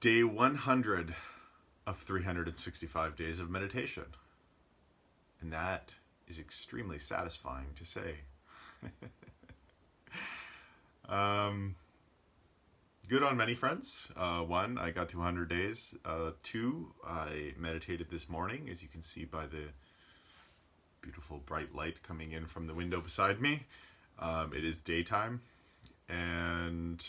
Day 100 of 365 days of meditation. And that is extremely satisfying to say. Good on many fronts. One, I got to 100 days. Two, I meditated this morning, as you can see by the beautiful bright light coming in from the window beside me. It is daytime, and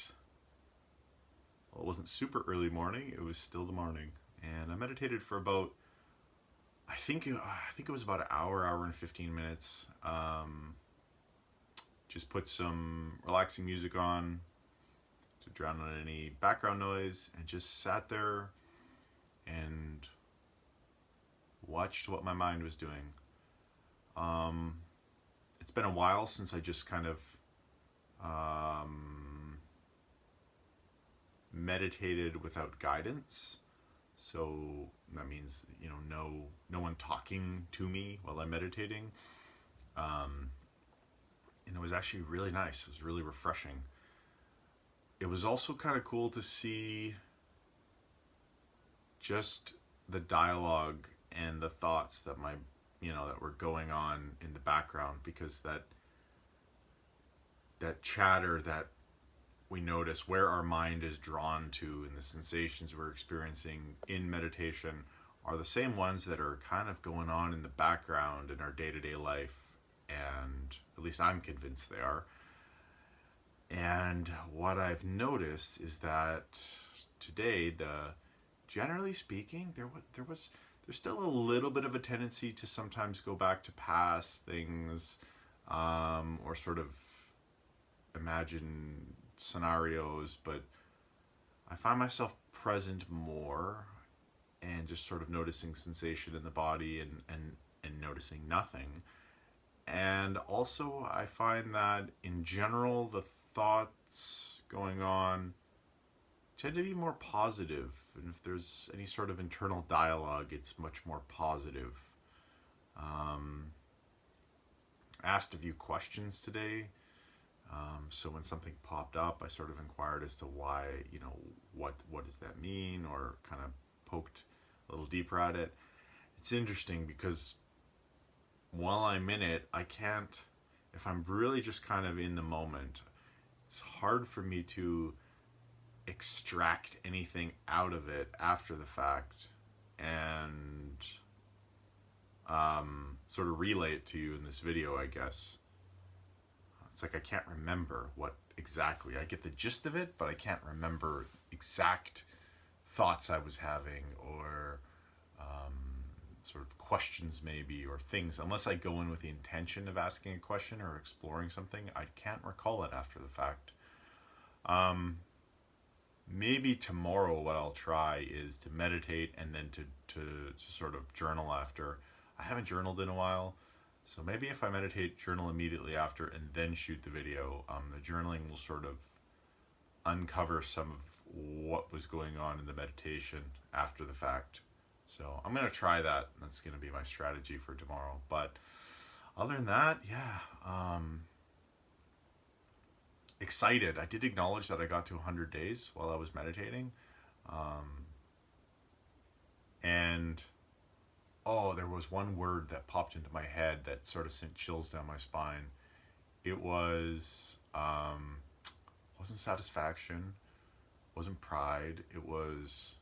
well, it wasn't super early morning. It was still the morning, and I meditated for about, I think it was about an hour and 15 minutes. Just put some relaxing music on to drown out any background noise, and just sat there and watched what my mind was doing. It's been a while since I just kind of meditated without guidance. So that means, no one talking to me while I'm meditating. And it was actually really nice. It was really refreshing. It was also kind of cool to see just the dialogue and the thoughts that that were going on in the background, because that chatter that we notice, where our mind is drawn to, and the sensations we're experiencing in meditation are the same ones that are kind of going on in the background in our day-to-day life, and at least I'm convinced they are. And what I've noticed is that today, generally speaking, there's still a little bit of a tendency to sometimes go back to past things, or sort of imagine scenarios, but I find myself present more and just sort of noticing sensation in the body and noticing nothing. And also I find that in general the thoughts going on tend to be more positive, and if there's any sort of internal dialogue, it's much more positive. Asked a few questions today. So when something popped up, I sort of inquired as to why, what does that mean, or kind of poked a little deeper at it. It's interesting because while I'm in it, I can't, if I'm really just kind of in the moment, it's hard for me to extract anything out of it after the fact and sort of relay it to you in this video, I guess. It's like I can't remember what exactly. I get the gist of it, but I can't remember exact thoughts I was having, or sort of questions maybe, or things. Unless I go in with the intention of asking a question or exploring something, I can't recall it after the fact. Maybe tomorrow what I'll try is to meditate and then to sort of journal after. I haven't journaled in a while. So maybe if I meditate, journal immediately after, and then shoot the video, the journaling will sort of uncover some of what was going on in the meditation after the fact. So I'm going to try that. That's going to be my strategy for tomorrow. But other than that, yeah, excited. I did acknowledge that I got to 100 days while I was meditating. And there was one word that popped into my head that sort of sent chills down my spine. It was, wasn't satisfaction, wasn't pride, it was,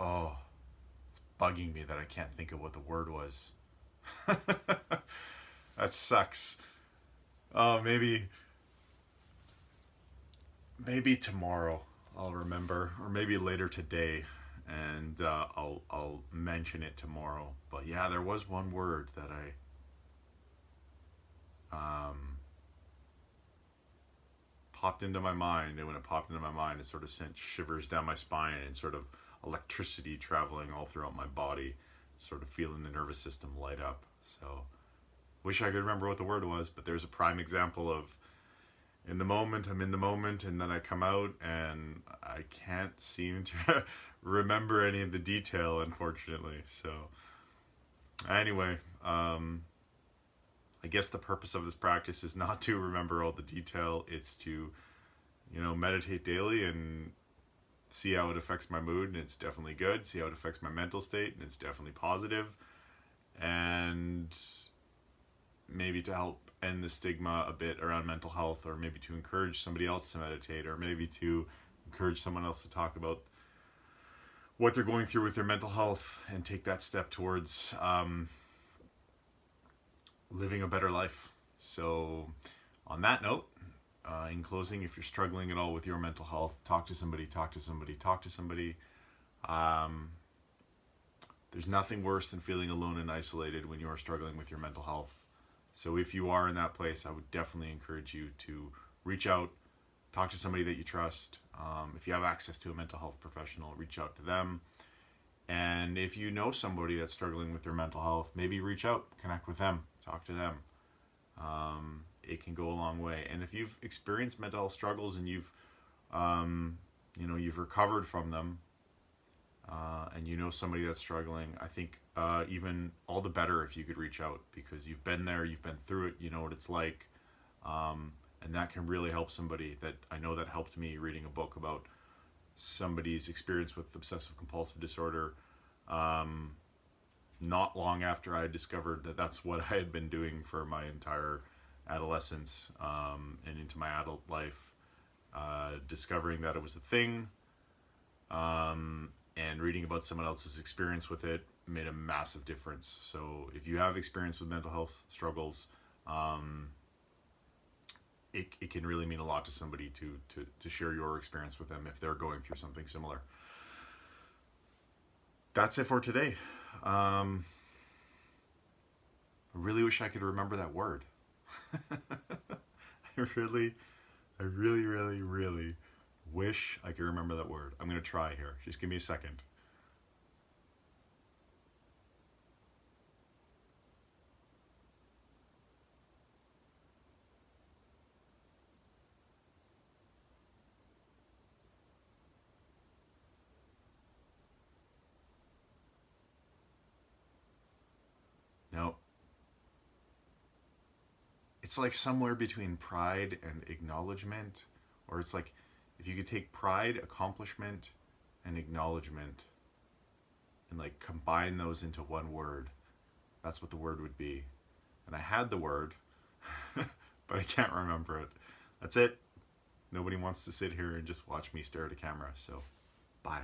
it's bugging me that I can't think of what the word was. That sucks. Maybe tomorrow I'll remember, or maybe later today, and I'll mention it tomorrow. But yeah, there was one word that I popped into my mind, and when it popped into my mind, it sort of sent shivers down my spine and sort of electricity traveling all throughout my body, sort of feeling the nervous system light up. So wish I could remember what the word was, but there's a prime example of, in the moment, I'm in the moment, and then I come out and I can't seem to remember any of the detail, unfortunately. So anyway, I guess the purpose of this practice is not to remember all the detail. It's to, meditate daily and see how it affects my mood, and it's definitely good. See how it affects my mental state, and it's definitely positive. And maybe to help end the stigma a bit around mental health, or maybe to encourage somebody else to meditate, or maybe to encourage someone else to talk about what they're going through with their mental health and take that step towards living a better life. So, on that note, in closing, if you're struggling at all with your mental health, talk to somebody, talk to somebody, talk to somebody. There's nothing worse than feeling alone and isolated when you are struggling with your mental health. So if you are in that place, I would definitely encourage you to reach out, talk to somebody that you trust. If you have access to a mental health professional, reach out to them. And if you know somebody that's struggling with their mental health, maybe reach out, connect with them, talk to them. It can go a long way. And if you've experienced mental health struggles and you've recovered from them, and you know somebody that's struggling, I think even all the better if you could reach out, because you've been there, you've been through it, you know what it's like, and that can really help somebody. That I know that helped me reading a book about somebody's experience with obsessive compulsive disorder, not long after I discovered that that's what I had been doing for my entire adolescence and into my adult life. Discovering that it was a thing, and reading about someone else's experience with it made a massive difference. So if you have experience with mental health struggles, it can really mean a lot to somebody to share your experience with them if they're going through something similar. That's it for today. I really wish I could remember that word. I really, really wish I could remember that word. I'm going to try here. Just give me a second. No. It's like somewhere between pride and acknowledgement, or it's like if you could take pride, accomplishment, and acknowledgement and like combine those into one word, that's what the word would be. And I had the word, but I can't remember it. That's it. Nobody wants to sit here and just watch me stare at a camera, so bye.